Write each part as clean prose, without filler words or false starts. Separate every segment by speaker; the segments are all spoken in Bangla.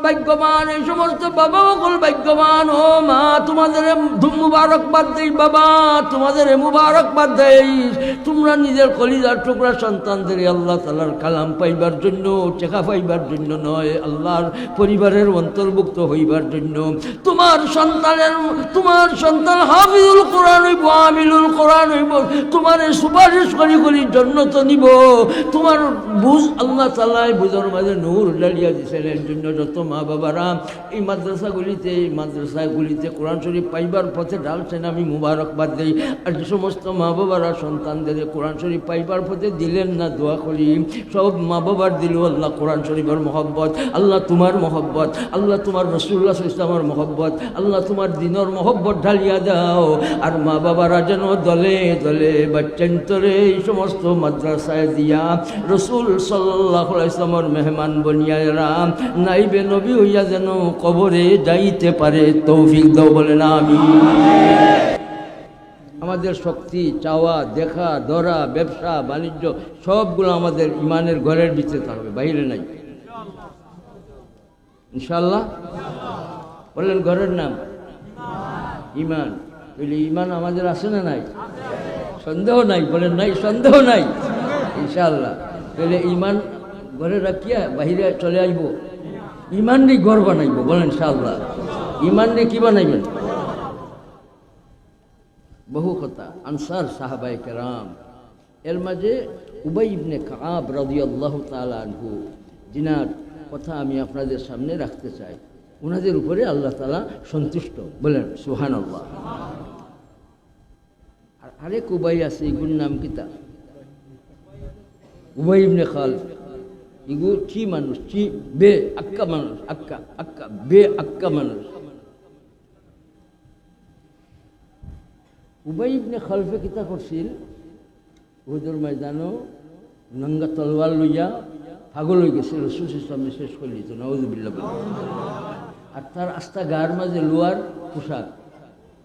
Speaker 1: ভাগ্যবান, এই সমস্ত বাবা সকল ভাগ্যবান। ও মা, তোমাদের মুবারকবাদ দেই বাবা, তোমাদের মুবারকবাদ দেই। তোমরা নিজের কলিজার টুকরা সন্তানদের আল্লাহ তাআলার কালাম পাইবার জন্য, টেকা পাইবার জন্য নয়, আল্লাহর পরিবারের অন্তর্ভুক্ত হইবার জন্য। তোমার সন্তান হাফিজুল কোরআন হইব, আমিলুল কোরআন হইব, তোমার সুপারিশ করি করি জান্নাত নিব। তোমার বুঝ আল্লাহ তাআলা বুঝার মাঝে নূর জ্বালিয়ে দিয়েছেন। এর জন্য যত মা বাবারা এই মাদ্রাসাগুলিতে কোরআন শরীফ পাইবার পথে ঢালছেন, আমি মুবারকবাদ দিই। আর যে সমস্ত মা বাবারা সন্তানদের কোরআন শরীফ পাইবার পথে দিলেন না, দোয়া করি সব মা বাবার দিল আল্লাহ কোরআন শরীফের মহব্বত, আল্লাহ তোমার মহব্বত, আল্লাহ তোমার রাসূলুল্লাহ সাল্লাল্লাহু আলাইহি ওয়াসাল্লামের মহব্বত, আল্লাহ তোমার দ্বীনের মহব্বত ঢালিয়া দাও। আর মা বাবারা যেন দলে দলে বাচ্চান্তরে এই সমস্ত মাদ্রাসায় দিয়া রাসূল সাল্লাল্লাহু আলাইহি ওয়াসাল্লামের মেহমান বনিয়ারা নাইবে নবী হইয়া যেন কবরে যাইতে পারে তৌফিক দাও, বলে না আমিন। আমাদের শক্তি, চাওয়া, দেখা, ধরা, ব্যবসা বাণিজ্য সবগুলো আমাদের ইমানের ঘরের ভিতরে থাকবে, বাইরে নাই, ইনশাআল্লাহ। বললেন ঘরের নাম ইমান। বলি ইমান আমাদের আছে না নাই? সন্দেহ নাই, বলেন নাই, সন্দেহ নাই, ইনশাআল্লাহ। তাহলে ইমান ঘরে রাখিয়া বাহিরে চলে আসব, ইমান নিয়ে ঘর বানাইব, বলেন ইনশাআল্লাহ। ইমান নিয়ে কি বানাইবেন? বহু কথা আনসার সাহাবায়ে কেরাম, এর মাঝে উবাই ইবনে কাব রাদিয়াল্লাহু তাআলা আনহু, জিনার কথা আমি আপনাদের সামনে রাখতে চাই। ওনাদের উপরে আল্লাহ তাআলা সন্তুষ্ট, বলেন সুবহানাল্লাহ। আর আরেক উবাই আছে, এগুর নাম কিতা? উবাই ইবনে খালফ। এগু চি মানুষ, চি বে আক্কা মানুষ, আক্কা আক্কা বে আক্কা মানুষ। উবাই ইবনে খালফে কিতা করছিল? উহুদের ময়দানও নঙ্গা তলোয়ার লইয়া পাগল হয়ে গেছে, রাসূল ইসলামে শেষ করে দিত, নাউযুবিল্লাহ। আর তার আস্তা গার মাঝে লোয়ার পোশাক,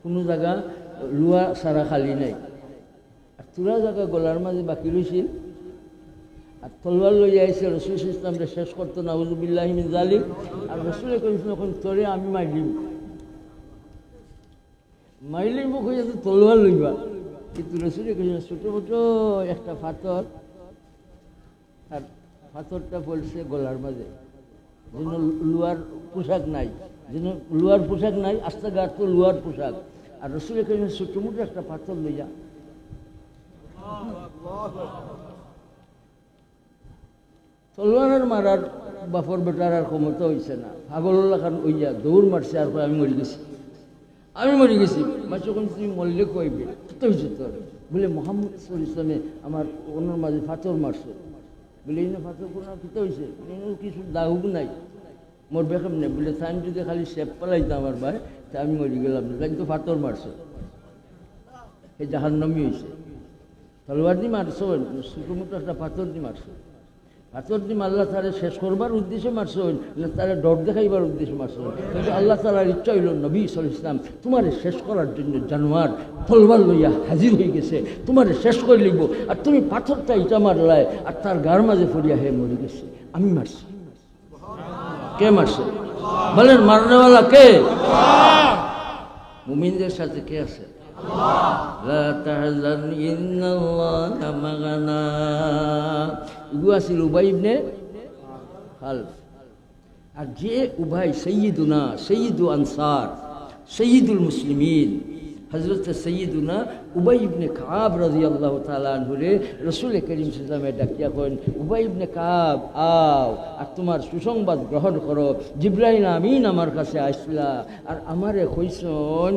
Speaker 1: কোনো জায়গা লোয়া সারা খালি নাই, আর তুরা জায়গা গলার মাঝে বাকি রয়েছিল। আর তলোয়ার লইয়া আইসে, রাসূল ইসলামকে শেষ করতো, নাউযুবিল্লাহ মিন যালিক। আর রাসূল কইছেন তোরে আমি মাইলিম, মাইলির মুখ হয়ে তো তলোয়ার লইবা। কিন্তু রাসূলে কইছেন ছোট ছোট একটা পাথর, আর পাথরটা পড়ছে গলার মাঝে, যেন লোয়ার পোশাক নাই, যেন লোয়ার পোশাক নাই, আস্তে গাছ তো লোয়ার পোশাক। আর রাসূলে কইছেন ছোট মোটো একটা পাথর লইয়া। তলোয়ারের মারার বাপর বেটার আর ক্ষমতা হয়েছে না, পাগল লাখান হইয়া দৌড় মারছে, আর আমি মরে গেছি, আমি মরে গেছি। মাঝে যখন তুমি মরলে কইবে কত হয়েছে তোর? বলে মোহাম্মদ সাল্লাল্লাহু আলাইহি ওয়াসাল্লামে আমার ওনার মাঝে পাথর মারছে। বলে এই না পাথর কোনো কত হয়েছে? কিছু দাগ নাই, মরবে কেমনে? বলে তাই আমি যদি খালি শেপ পালাইতাম আমার ভাই, তা আমি মরে গেলাম না, তাই তো পাথর মারছে, এই জাহান্নামী হয়েছে। তলোয়ার দিয়ে মারছো, ছোটো মোটো একটা পাথর দিয়ে মারছো। পাথর দিয়ে আল্লাহ তারা শেষ করবার উদ্দেশ্যে মারছেন না, তারা ডর দেখাইবার উদ্দেশ্যে মারছেন। কিন্তু আল্লাহ তাআলার ইচ্ছা হইল নবী সাল্লাল্লাহু আলাইহি ওয়াসাল্লাম তোমার শেষ করার জন্য জানোয়ার তলবার লইয়া হাজির হয়ে গেছে, তোমার শেষ করে লিখবো। আর তুমি পাথরটা ইটা মারলাই, আর তার গার মাঝে পড়িয়া হে মরে গেছে। আমি মারছি। কে মারছে? বলেন মারনেওয়ালা কে? মুমিনদের সাথে কে আছে? লা তাহজান ইন্নাল্লাহা মা'ানা। ইগু আছিল উবাই ইবনে খালফ। আর যে উবাই সৈয়দুনা, সৈয়দু আনসার, সৈয়দুল মুসলিমিন, হযরত সৈয়দুনা উবাই ইবনে কাব রাদিয়াল্লাহু তাআলা আনহুরে রাসূল করিম সাল্লাল্লাহু আলাইহি ওয়াসাল্লাম ডাকিয়া কইন, উবাই ইবনে কাব আও, আর তোমার সুসংবাদ গ্রহণ করো। জিবরাইল আমিন আমার কাছে আসলা, আর আমারে কইছন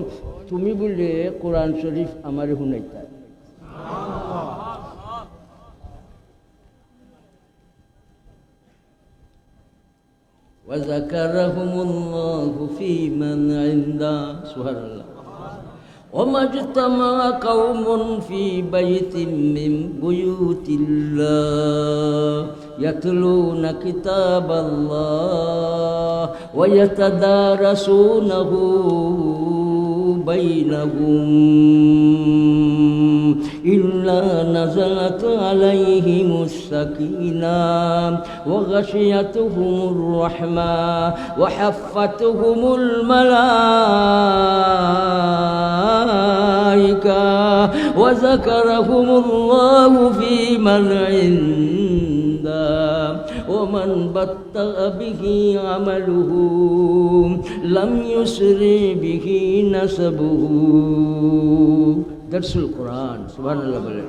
Speaker 1: তুমি বলে কোরআন শরীফ আমারে শুনাইতা। وذكرهم في من عنده سبحان الله وما اجتمع قوم في بيت من بيوت الله يتلون كتاب الله ويتدارسونه بينهم إلا نزلت عليهم السكينة وغشيتهم الرحمة وحفتهم الملائكة وذكرهم الله في من عنده ومن بطأ به عمله لم يسرع به نسبه দরসুল কোরআন সুবহানাল্লাহ বলেন।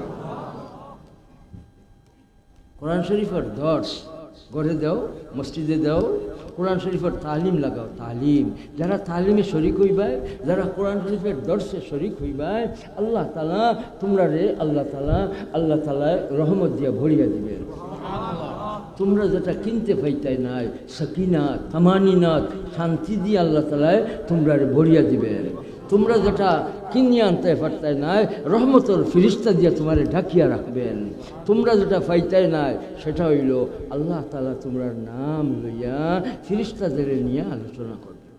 Speaker 1: কোরআন শরীফের দর্শ গড়ে দাও, মসজিদে দাও, কোরআন শরীফের তালিম লাগাও। তালিম যারা তালিমে শরিক হইবায়, যারা কোরআন শরীফের দর্শে শরিক হইবায়, আল্লাহ তাআলা তোমরা রে আল্লাহ তাআলা রহমত দিয়া ভরিয়া দিবেন। তোমরা যেটা কিনতে পাইতাই নাই, সাকিনাত তামানিনাত শান্তি দিয়ে আল্লাহ তাআলা তোমরা ভরিয়া দিবেন। তোমরা যেটা কিনিয়ে আনতে পারতাই নাই, রহমতের ফিরিস্তা দিয়ে তোমার ঢাকিয়া রাখবেন। তোমরা যেটা পাইতাই নাই সেটা হইল আল্লাহ তাআলা তোমরা নাম লইয়া ফিরিস্তাদের নিয়ে আলোচনা করবেন।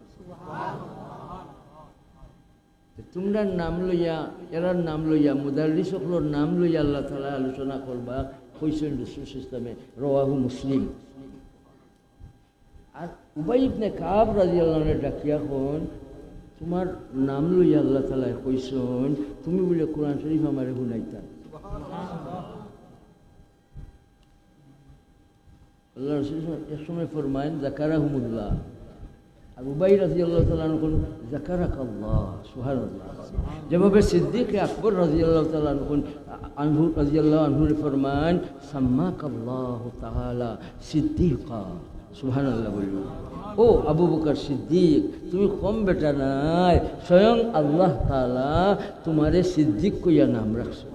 Speaker 1: তোমরা নাম লইয়া, এরার নাম লইয়া, মুদাল্লিস সকলের নাম লইয়া আল্লাহ তাআলা আলোচনা করবা কইছেন রাসূল ইসলামে, রাওয়াহু মুসলিম। আর উবাই ইবনে কাব রাদিয়াল্লাহু আনহু ডাকিয়া কোন তোমার নাম লইয়া আল্লাহ তাআলা কইছেন তুমি বলে কোরআন শরীফ আমারে শুনাইতা। আল্লাহ রাসূল এক সময় ফরমায়েন যাকারাহুমুল্লাহ, আর উবাই রাদিয়াল্লাহু তাআলা আনহু যাকারাকাল্লাহ, সুবহানাল্লাহ। যেভাবে সিদ্দিক আকবর রাদিয়াল্লাহু তাআলা আনহু ফরমান সাম্মাকাল্লাহু তাআলা সিদ্দিকা, সুবহানাল্লাহ বলল। ও আবু বকর সিদ্দিক, তুমি কম বেটা নাই, স্বয়ং আল্লাহ তাআলা তোমারে সিদ্দিক কইয়া নাম রাখছে।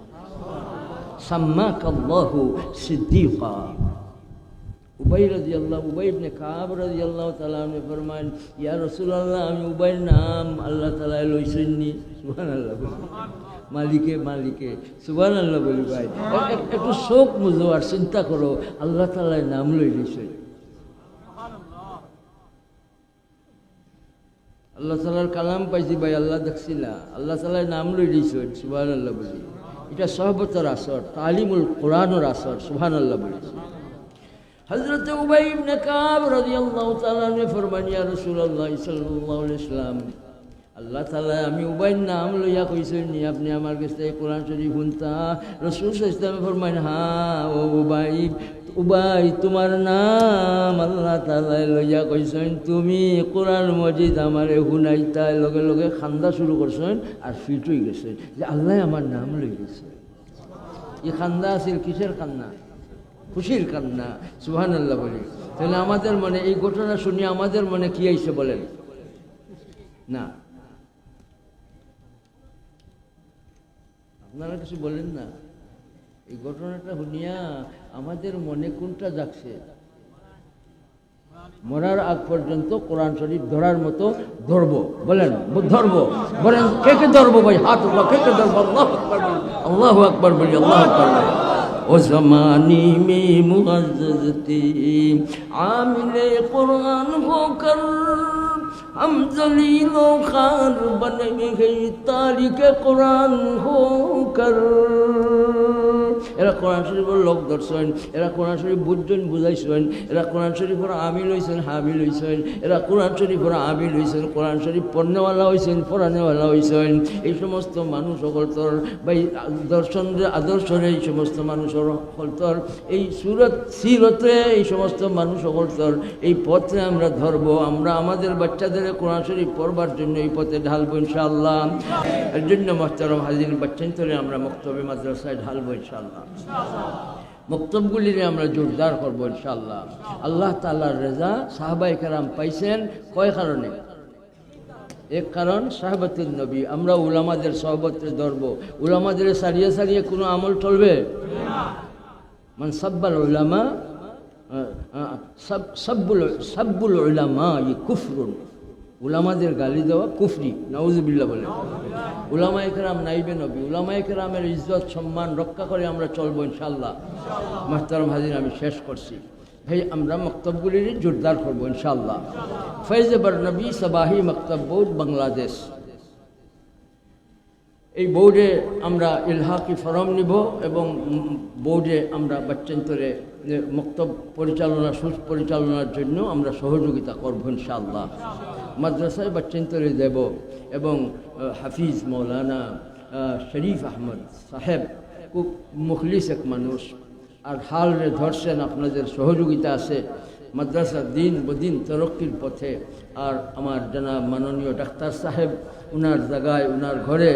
Speaker 1: সাম্মাকাল্লাহু সিদ্দিকা। উবাই ইবনে কাব রাদিয়াল্লাহু তাআলা আনহু ফরমান ইয়া রাসূলুল্লাহ, আমি উবাইর নাম আল্লাহ তাআলা লইছেননি। সুবহানাল্লাহ। মালিকে সুবহানাল্লাহ বলি ভাই। একটু শোক বুঝো আর চিন্তা করো, আল্লাহ তাআলা নাম লই দিয়েছেন। আল্লাহ তাআলার কালাম পাইছি ভাই, আল্লাহ দেখছি না, আল্লাহ তাআলার নাম লই দিয়েছেন। সুবহানাল্লাহ বলি। এটা সহবতের আসর, তালিমুল কোরআনের আসর। সুবহানাল্লাহ বলেছি। হযরত উবাই ইবনে কাব রাদিয়াল্লাহু তাআলা আনহু ফরমান ইয়া রাসূলুল্লাহ সাল্লাল্লাহু আলাইহি ওয়াসাল্লাম, আল্লাহ তাআলা আমি উবাইর নাম লইয়া কইছেন নি আপনি আমার কাছে কোরআন শরীফ শুনতা? রাসূল সাল্লাল্লাহু আলাইহি ওয়াসাল্লাম ফরমান হ্যাঁ ও উবাই তোমার নাম আল্লাহ তাআলা লইয়া কইছেন, তুমি কোরআন মজিদ আমারে শুনাইতা। লগে লগে খান্দা শুরু করছেন আর ফিট হয়ে গেছে যে আল্লাহ আমার নাম লই গেছে। এই খান্দা আছিল কিসের কান্না? খুশির কান্না। সুবহানাল্লাহ বলি। তাহলে আমাদের মনে এই ঘটনা শুনিয়ে আমাদের মনে কি আইছে বলেন? না, আপনারা কিছু বলেন না। এই ঘটনাটা শুনিয়া আমাদের মনে কোনটা জাগছে? মরার আগ পর্যন্ত কোরআন শরীফ ধরার মতো ধরবো, বলেন ধরবো, বলেন কে কে ধরবো ভাই? হাত উঠা, কে কে ধরবো? আল্লাহু আকবার বলি, আল্লাহু আকবার বলি। ও ज़मानी में मुअज़्ज़ज़ती आमिले कुरान होकर हम ज़लीलो ख़ार बन गए तारिक कुरान होकर। এরা কোরআন শরীফের লোক ধরছেন, এরা কোরআন শরীফ বুঝছেন, বুঝাইছেন, এরা কোরআন শরীফের আমিল হয়েছেন, হামিল হয়েছেন, এরা কোরআন শরীফের আমিল হয়েছেন, কোরআন শরীফ পড়নেওয়ালা হয়েছেন, পড়ানেওয়ালা হয়েছেন। এই সমস্ত মানুষ সকলতর বা আদর্শরে এই সমস্ত মানুষ সকলতর এই সিরতে এই সমস্ত মানুষ সকলতর এই পথে আমরা ধরবো। আমরা আমাদের বাচ্চাদের কোরআন শরীফ পড়বার জন্য এই পথে ঢালবো ইনশাআল্লাহ। এর জন্য মুহতারাম হাজির বাচ্চান্তরে আমরা মক্তবে মাদ্রাসায় ঢালবো ইনশাআল্লাহ। মক্তবগুলিরে আমরা জোরদার করবো ইনশাআল্লাহ। আল্লাহ তাআলার রেজা সাহাবায়ে কেরাম পাইছেন কয় কারণে? এক কারণ সাহাবাতুন নবী। আমরা উলামাদের সহবতে ধরবো। উলামাদের সারিয়ে সারিয়ে কোনো আমল চলবে না। মান সাব্বাল উলামা সাব্বুল উলামা কুফরুন। উলামাদের গালি দেওয়া কুফরি, নাউজুবিল্লাহ বলে। উলামায়ে কেরাম নাইবে নবী। উলামায়ে কেরামের ইজ্জত সম্মান রক্ষা করে আমরা চলবো ইনশাআল্লাহ। মুহতারাম হাজির, আমি শেষ করছি ভাই। আমরা মক্তবগুলির জোরদার করবো ইনশাআল্লাহ। ফৈজ বরনবী সবাহি মক্তব বোর্ড বাংলাদেশ এই বোর্ডে আমরা ইলহাকি ফরম নিব এবং বোর্ডে আমরা বাচ্চান্তরে মক্তব পরিচালনা সুপরিচালনার জন্য আমরা সহযোগিতা করব ইনশাআল্লাহ। মাদ্রাসায় বাচ্চান্তরে দেব এবং হাফিজ মৌলানা শরীফ আহমদ সাহেব খুব মুখলিস এক মানুষ, আর হালরে ধরছেন, আপনাদের সহযোগিতা আছে। মাদ্রাসার দিন বদিন তরক্কির পথে। আর আমার জনাব মাননীয় ডাক্তার সাহেব, উনার জায়গায় উনার ঘরে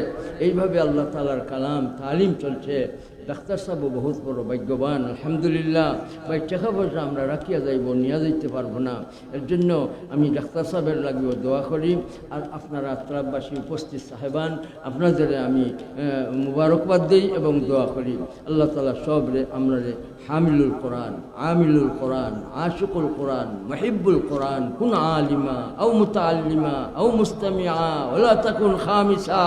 Speaker 1: এইভাবে আল্লাহ তাআলার কালাম তালিম চলছে। ডাক্তার সাহেবও বহুত বড় ভাগ্যবান, আলহামদুলিল্লাহ। ভাই টাকা পয়সা আমরা রাখিয়া যাইব, নিয়ে যাইতে পারবো না। এর জন্য আমি ডাক্তার সাহেবের লাগেও দোয়া করি। আর আপনারা আত্রাববাসী উপস্থিত সাহেবান, আপনাদের আমি মুবারকবাদ দিই এবং দোয়া করি। আল্লাহ তাআলা সবরে আমরা হামিলুল কোরআন, আমিলুল কোরআন, আশিকুল কোরআন, মহিবুল কোরআন, কুন আলিমা আও মুতাআল্লিমা আও মুস্তামিআ ওয়ালা তাকুন খামিসা।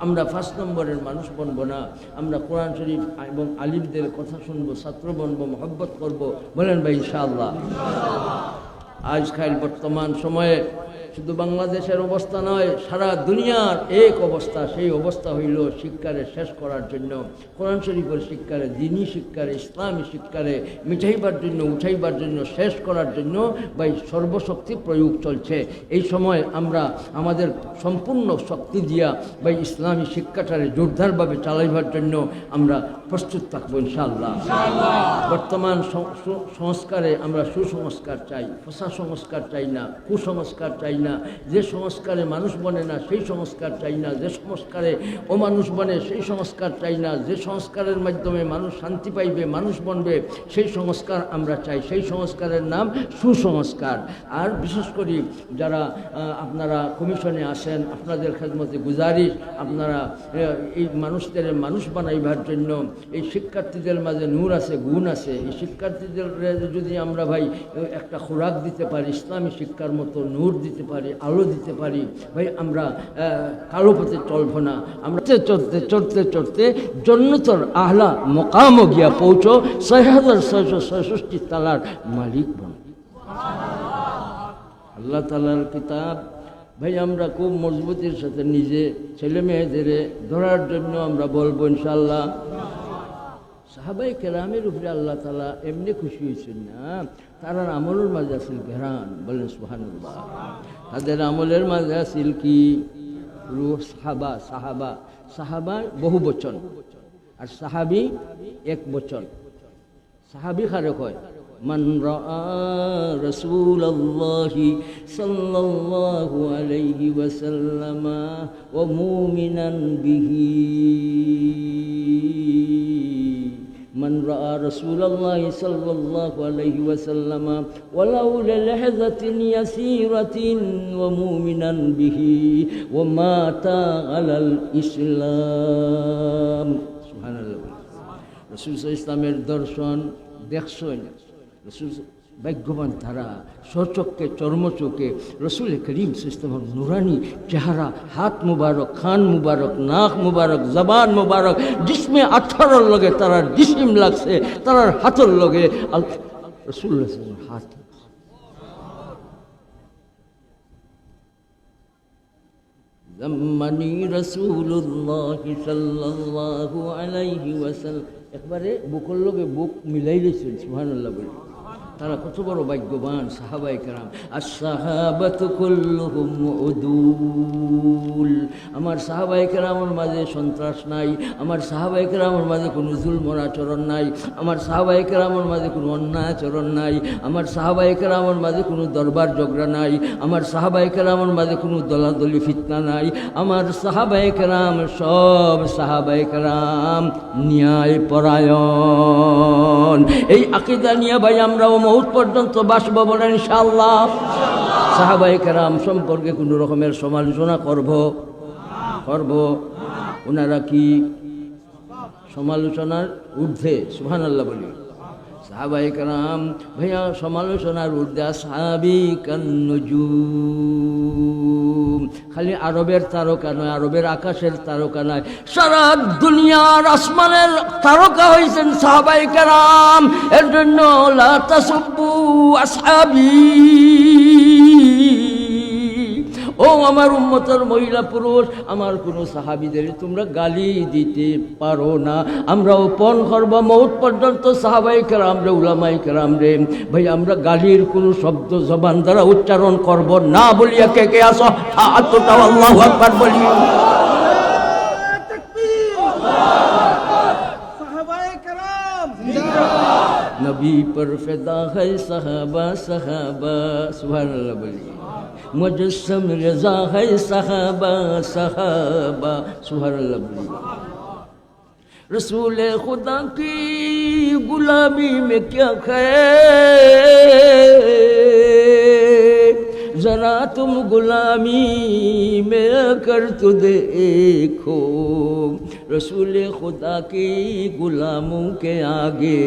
Speaker 1: আমরা 5 নম্বরের মানুষ বনবো না, আমরা কোরআন শরীফ এবং আলিমদের কথা শুনবো, ছাত্র বনবো, মহব্বত করবো। বলেন ভাই ইনশাআল্লাহ। আজকাল বর্তমান সময়ে শুধু বাংলাদেশের অবস্থা নয়, সারা দুনিয়ার এক অবস্থা। সেই অবস্থা হইল শিক্ষারে শেষ করার জন্য, কোরআন শরীফের শিক্ষারে, দ্বীনি শিক্ষারে, ইসলামী শিক্ষারে মিটাইবার জন্য, উঠাইবার জন্য, শেষ করার জন্য ভাই সর্বশক্তি প্রয়োগ চলছে। এই সময় আমরা আমাদের সম্পূর্ণ শক্তি দিয়া ভাই ইসলামী শিক্ষাটারে জোরদারভাবে চালাইবার জন্য আমরা প্রস্তুত থাকবো ইনশাআল্লাহ। বর্তমান সংস্কারে আমরা সুসংস্কার চাই, ফসা সংস্কার চাই না, কুসংস্কার চাই না। যে সংস্কারে মানুষ বনে না সেই সংস্কার চাই না, যে সংস্কারে অমানুষ বনে সেই সংস্কার চাই না, যে সংস্কারের মাধ্যমে মানুষ শান্তি পাইবে, মানুষ বনবে, সেই সংস্কার আমরা চাই। সেই সংস্কারের নাম সুসংস্কার। আর বিশেষ করে যারা আপনারা কমিশনে আসেন, আপনাদের খেদমতে গুজারিশ, আপনারা এই মানুষদের মানুষ বানাইবার জন্য এই শিক্ষার্থীদের মাঝে নূর আছে, গুণ আছে। এই শিক্ষার্থীদের যদি আমরা ভাই একটা খোরাক দিতে পারি, ইসলামী শিক্ষার মতো নূর দিতে পারি, আলো দিতে পারি, ভাই আমরা কালো পথে চলবো না। আমরা চলতে চলতে চলতে জন্নতর আহলা মকামও গিয়া পৌঁছো, ৬,৬৬৬ তালার মালিক বন। আল্লাহ তাআলার কিতাব ভাই আমরা খুব মজবুতির সাথে নিজে ছেলে মেয়েদের ধরার জন্য আমরা বলবো ইনশাআল্লাহ। সাহাবাই কেরামের উপরে আল্লাহ তাআলা এমনি খুশি হয়েছেন না, তার আমলের মাঝে আসিল ঘেরান। বলেন সুবহানাল্লাহ। তাদের আমলের মাঝে আসিল কি? রূহ। সাহাবা, সাহাবা, সাহাবা বহু বচন, আর সাহাবি এক বচন। সাহাবি কারে কয়? মান রাআ রাসূলুল্লাহি সাল্লাল্লাহু আলাইহি ওয়াসাল্লাম ওয়া মুমিনান বিহি। من رأى رسول الله صلى الله عليه وسلم ولو للحظة يسيرة ومؤمنا به ومات على الإسلام. سبحان الله. رسول صلى الله عليه وسلم দর্শন দেখছেন, রসুল ভাগ্যবান তারা স্বচক্ষে চর্মচোখে রসুল করিম সিস্টেমের নুরানি চেহারা, হাত মুবারক, খান মুবারক, নাক মুবারক, জবান মুবারক, জিসমে 18 লগে তারার জিসিম লাগছে, তারার হাতের লগে রসুল হাত। জাম্মানি রাসূলুল্লাহি সাল্লাল্লাহু আলাইহি ওয়াসাল্লাম। একবারে বুকের লগে বুক মিলাই দিয়েছেন। সুবহানাল্লাহ বলে তারা কত বড় ভাগ্যবান সাহাবায়ে কেরাম। আস-সাহাবাতু কুল্লুহুম উদুল। আমার সাহাবায়ে কেরামের মাঝে সন্ত্রাস নাই, আমার সাহাবায়ে কেরামের মাঝে কোনো জুলম আচরণ নাই, আমার সাহাবায়ে কেরামের মাঝে কোনো অন্যায় আচরণ নাই, আমার সাহাবায়ে কেরামের মাঝে কোনো দরবার ঝগড়া নাই, আমার সাহাবায়ে কেরামের মাঝে কোনো দলাদলি ফিতনা নাই। আমার সাহাবায়ে কেরাম সব সাহাবায়ে কেরাম ন্যায় পরায়ণ। এই আকীদা নিয়ে ভাই আমরাও মউত পর্যন্ত বাসব, বলেন ইনশাআল্লাহ। সাহাবায়ে কেরাম সম্পর্কে কোনো রকমের সমালোচনা করব? ওনারা কি সমালোচনার ঊর্ধ্বে? সুবহানাল্লাহ বলি। সাহাবায়ে কেরাম ভাইয়া সমালোচনার ঊর্ধ্বে। আসহাবি কান্নুজুম। খালি আরবের তারকা নয়, আরবের আকাশের তারকা নয়, সারা দুনিয়ার আসমানের তারকা হয়েছেন সাহাবায়ে কেরাম। এর জন্য লা তাসুব্বু আসহাবি, ও আমার উম্মতের মহিলা পুরুষ আমার কোনো সাহাবীদের তোমরা গালি দিতে পারো না। আমরা ওপন করবো মৌত পর্যন্ত সাহাবাই কেরাম রে, উলামাই কেরাম রে, ভাই আমরা গালির কোনো শব্দ জবান দ্বারা উচ্চারণ করব না বলিয়া কে কে আসো আত্মটাও আল্লাহু আকবার বলি। नबी पर फिदा है सहाबा सहाबा सुभान अल्लाह बोलिए। मुजस्सम रज़ा है सहाबा सहाबा सुभान अल्लाह बोलिए। रसूल खुदा की गुलामी में क्या खैर, जरा तुम गुलामी में कर तो देखो, रसूल खुदा की गुलामों के आगे,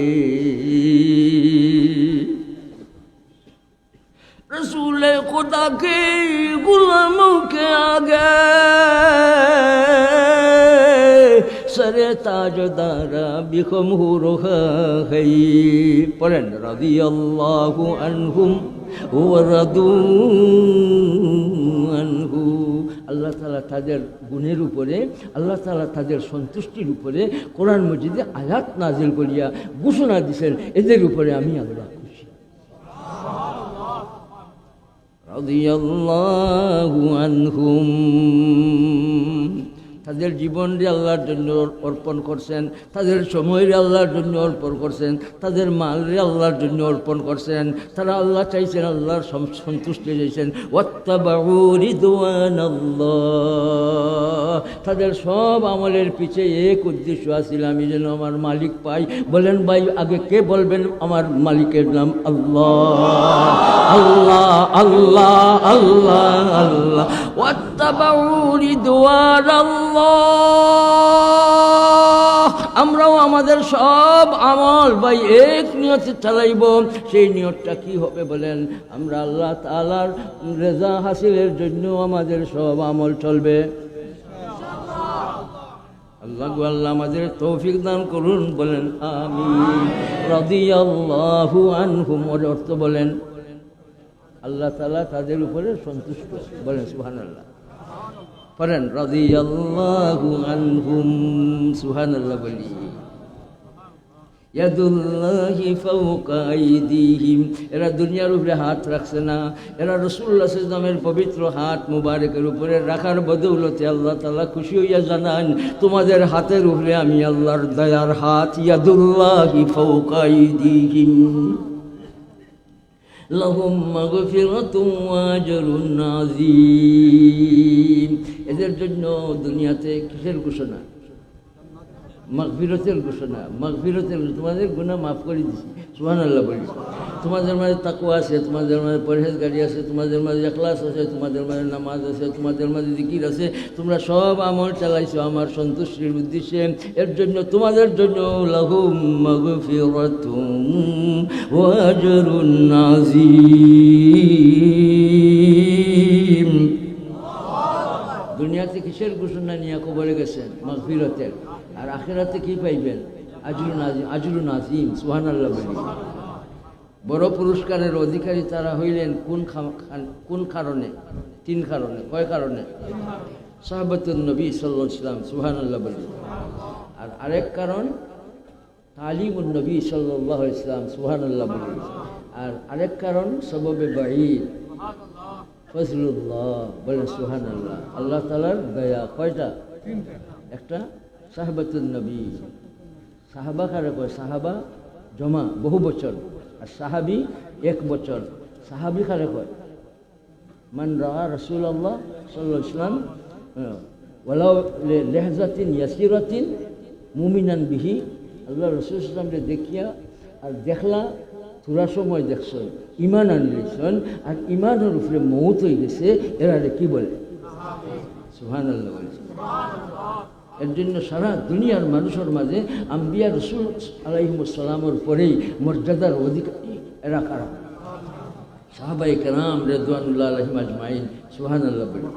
Speaker 1: रसूल खुदा के गुलामों के आगे सरे ताजदारा बिखम हो रहा है। पढ़ें रज़ियल्लाहु अन्हुम व रदू अन्हु। আল্লাহ তাআলা তাদের গুণের উপরে, আল্লাহ তাআলা তাদের সন্তুষ্টির উপরে কোরআন মজিদে আয়াত নাজিল করিয়া ঘোষণা দিয়েছেন, এদের উপরে আমি আল্লাহ খুশি। রাদিয়াল্লাহু আনহুম, তাদের জীবনকে আল্লাহর জন্য অর্পণ করছেন, তাদের সময়কে আল্লাহর জন্য অর্পণ করছেন, তাদের মালকে আল্লাহর জন্য অর্পণ করছেন। তারা আল্লাহ চাইছেন, আল্লাহর সন্তুষ্টি চাইছেন। ওয়াত্তাবাউ রিদওয়ানাল্লাহ, তাদের সব আমলের পিছে এক উদ্দেশ্য আছিল, আমি যেন আমার মালিক পাই। বলেন ভাই আগে কে বলবেন আমার মালিকের নাম? আল্লাহ আল্লাহ আল্লাহ আল্লাহ আল্লাহ। ওয়াত্তাবাউ রিদওয়ানাল্লাহ, আমরাও আমাদের সব আমল ভাই এক নিয়তে চালাইব। সেই নিয়তটা কি হবে বলেন? আমরা আল্লাহ তাআলার রেজা হাসিলের জন্য আমাদের সব আমল চলবে। আল্লাহ আল্লাহ আমাদের তৌফিক দান করুন, বলেন আমিন। রাদিয়াল্লাহু আনহুম, ওর অর্থ বলেন আল্লাহ তাআলা তাদের উপরে সন্তুষ্ট, বলেন সুবহানাল্লাহ। পড়েন রাদিয়াল্লাহু আনহুম, সুবহানাল্লাহ বলি। ইয়াদুল্লাহি ফাওকা আইদিহিম, এরা দুনিয়ার উপরে হাত রাখছে না, এরা রাসূলুল্লাহ সাল্লাল্লাহু আলাইহি ওয়াসাল্লামের পবিত্র হাত মুবারকের উপরে রাখার বদৌলতে আল্লাহ তাআলা খুশি হইয়া জানান, তোমাদের হাতের উপরে আমি আল্লাহর দয়ার হাত। ইয়াদুল্লাহি ফাওকা আইদিহিম লাহুম মাগফিরাতুন ওয়া আজরুন আযীম। এদের জন্য দুনিয়াতে কিসের ঘোষণা? মাগফিরাতের ঘোষণা। মাগফিরাতের, তোমাদের গুনাহ মাফ করে দিছি, সুবহানাল্লাহ বলি। তোমাদের মাঝে তাকওয়া আছে, তোমাদের মাঝে পরহেজগারি আছে, তোমাদের মাঝে ইখলাস আছে, তোমাদের মাঝে নামাজ আছে, তোমাদের মাঝে জিকির আছে, তোমরা সব আমল চালাইছো আমার সন্তুষ্টির উদ্দেশ্যে। এর জন্য তোমাদের জন্য লাহুম মাগফিরাতুন ওয়া আজরুন আযীম। দুনিয়াতে কিসের ঘোষণা নিয়ে কবরে গেছেন? মাগফিরাতের। আর আখিরাতে কি পাইবেন? আজরুন আযীম, আজরুন আযীম, সুবহানাল্লাহ বলি। বড় পুরস্কারের অধিকারী তারা হইলেন কোন কারণে? তিন কারণে। কয় কারণে? সাহাবাতুন নবী সাল্লাল্লাহু আলাইহি ওয়াসাল্লাম, সুবহানাল্লাহ বলি। আর আরেক কারণ তালিমুন নবী সাল্লাল্লাহু আলাইহি ওয়াসাল্লাম, সুবহানাল্লাহ বলি। আর আরেক কারণ সববে বাঈদ, ফজলুল্লাহ, বলেন সুবহানাল্লাহ। আল্লাহ তাআলার দয়া। কয়টা? একটা সাহাবাতুন নবী। সাহাবা কারে কয়? সাহাবা জমা বহু বছর, আর সাহাবি এক বছর। সাহাবি কারে কয়? মান রাআ রাসূলুল্লাহ সাল্লাল্লাহু আলাইহি ওয়াসাল্লাম ওয়ালাউ লিহজাতিন ইয়াসিরাতিন মুমিনান বিহি, আল্লাহ রাসূল সাল্লাল্লাহু আলাইহি ওয়াসাল্লামকে দেখিয়া আর দেখলা থোড়া সময় দেখছেন, ইমান আনলেছেন, আর ইমানের উপরে মৌত হয়ে গেছে, এরা কি বলে? সুবহানাল্লাহ বলছে। এর জন্য সারা দুনিয়ার মানুষের মাঝে আম্বিয়া রাসূল আলাইহিস সালামের পরেই মর্যাদার অধিকারী এরা কারা? সাহাবায়ে কেরাম রিদওয়ানুল্লাহ আলাইহিম আজমাইন, সুবহানাল্লাহ বলি।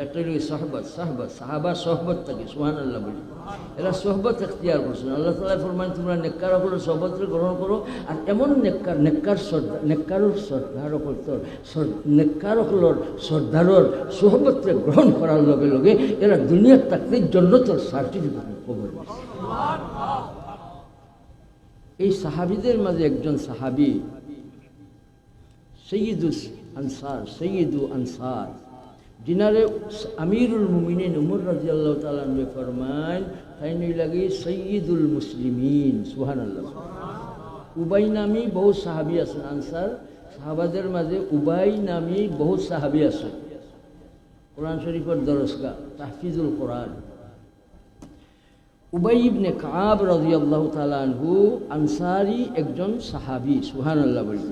Speaker 1: একটা হলো সহবত, সহবত সাহাবা সহবত থাকে, সুবহানাল্লাহ বলি। এরা সহবত এখতিয়ার করছেন। আল্লাহ তাআলা ফরমান তোমরা নেককার হলো সহবতকে গ্রহণ করো, আর এমন নেককারর সর্দারর সহবতকে গ্রহণ করার লগে লগে এরা দুনিয়ার থাকতে জান্নাতের সার্টিফিকেট কবর। এই সাহাবীদের মাঝে একজন সাহাবী সৈয়দু আনসার, जिनारे अमीरुल मुमिनीन उमर रज़ियल्लाहु ताला अन्हु फरमान ताइने लगी सय्यदुल मुस्लिमीन, सुबहानाल्लाह। उबाई नामी बहुत साहाबी आছেন আনসার, সাহাবাদের মাঝে উবাই নামী বহুত সাহাবী আছে। কোরআন শরীফের দরসগাহ তাহফিজুল কোরআন। উবাই ইবনে কাব রাদিয়াল্লাহু তাআলা আনহু আনসারি একজন সাহাবী, সুবহানাল্লাহ বলি।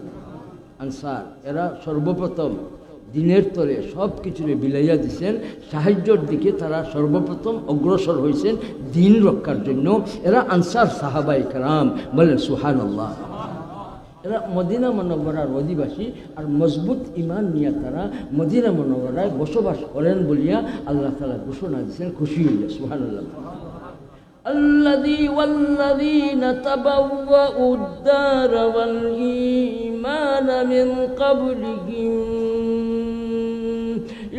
Speaker 1: আনসার এরা সর্বপ্রথম দিনের তরে সব কিছুরে বিলাইয়া দিছেন, সাহায্যর দিকে তারা সর্বপ্রথম অগ্রসর হয়েছেন দিন রক্ষার জন্য। এরা আনসার সাহাবায়ে কেরাম, বলেন সুবহানাল্লাহ। এরা মদিনা মুনাওয়ারার অধিবাসী, আর মজবুত ইমান নিয়ে তারা মদিনা মুনাওয়ারায় বসবাস করেন বলিয়া আল্লাহ তাআলা ঘোষণা দিয়েছেন, খুশি হইয়া সুবহানাল্লাহ। والذين تبوأوا الدار والإيمان من قبلهم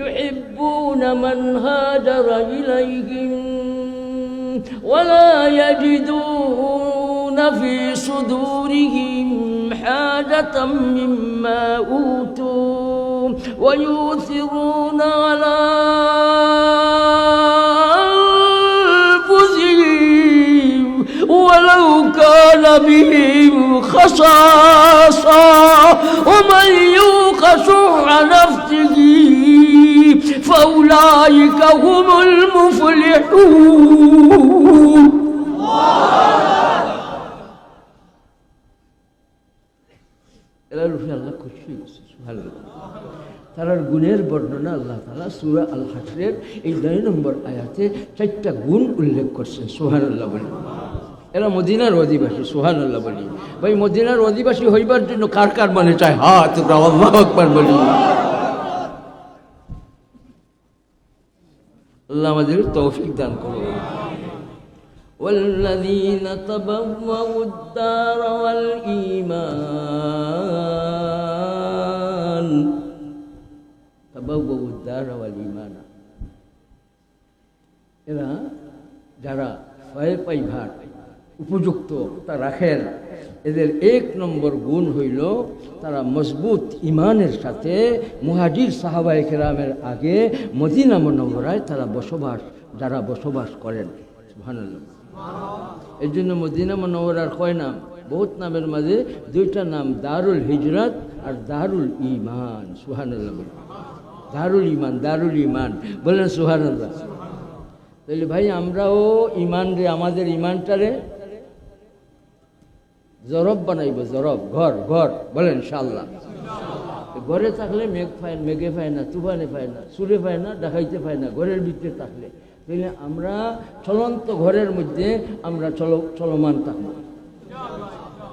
Speaker 1: يحبون من هاجر إليهم ولا يجدون في صدورهم حاجة مما أوتوا ويؤثرون على ولو كان بهم خصاصة ومن يوق شح نفسه فأولئك هم المفلحون. আল্লাহ খুশি হয়েছে, সুবহানাল্লাহ। তারার গুণের বর্ণনা আল্লাহ তাআলা সূরা আল হাশরের এই 9 নম্বর আয়াতে 4টা গুণ উল্লেখ করছেন, সুবহানাল্লাহ বলি। এরা মদিনার অধিবাসী, সুবহানাল্লাহ বলি। ভাই মদিনার অধিবাসী হইবার জন্য কার কার মানে চায় হাত উঠাও, আল্লাহু আকবার বলি। আল্লাহ আমাদের তৌফিক দান করুন। والذين تبوأوا الدار والإيمان تبوأوا الدار والإيمان এরা যারা পাইভার উপযুক্ত তা রাখেন, এদের 1 নম্বর গুণ হইল তারা মজবুত ইমানের সাথে মুহাজির সাহাবায়ে কেরামের আগে মদিনা মুনাওয়ারায় তারা বসবাস করেন, সুবহানাল্লাহ। এর জন্য মদিনা মুনাওয়ারার কয় নাম, বহুত নামের মাঝে 2টা নাম, দারুল হিজরত আর দারুল ঈমান, সুবহানাল্লাহ। দারুল ঈমান বলেন সুবহানাল্লাহ। তাহলে ভাই আমরাও ইমান রে, আমাদের ইমানটারে জরব বানাইব, জরব ঘর বলেন ইনশাআল্লাহ। ঘরে থাকলে মেঘে পায় না, তুফানে পায় না, সুরে পায় না, ডাকাইতে পায় না, ঘরের ভিতরে থাকলে। তাহলে আমরা চলন্ত ঘরের মধ্যে আমরা চলমান থাকবো।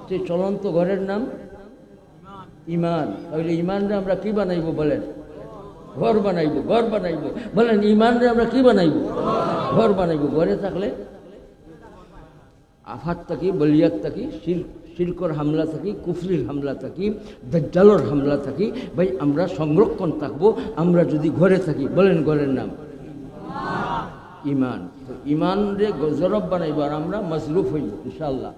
Speaker 1: সেই চলন্ত ঘরের নাম ইমান। তাহলে ইমানরে আমরা কি বানাইব বলেন? ঘর বানাইব বলেন। ইমানরে আমরা কি বানাইব? ঘর বানাইব। ঘরে থাকলে আফাত থাকি, বলিয়াত থাকি, শিরকর হামলা থাকি, কুফরির হামলা থাকি, দাজ্জালর হামলা থাকি, ভাই আমরা সংরক্ষণ থাকবো আমরা যদি ঘরে থাকি। বলেন ঘরের নাম ইমান। তো ইমান রে জরব বানাইব, আর আমরা মজরুফ হইব ইনশাআল্লাহ।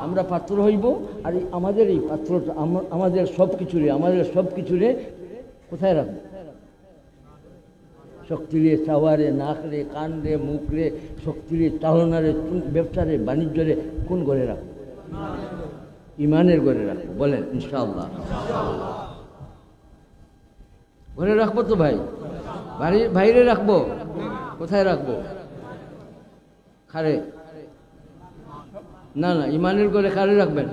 Speaker 1: আমরা পাত্র হইব, আর আমাদের এই পাত্রটা আমাদের সব কিছুরে কোথায় রাখবো? শক্তিরে, চাওয়ারে, নাকরে, কানরে, মুখরে, শক্তিরে, চালনারে, ব্যবসারে, বাণিজ্যরে কোন ঘরে রাখবো? ইমানের ঘরে রাখবো। বলেন ইনশাআল্লাহ। ঘরে রাখবো তো ভাই? বাইরে রাখবো? কোথায় রাখবো? খারে না, ইমানের ঘরে খারে রাখবেন।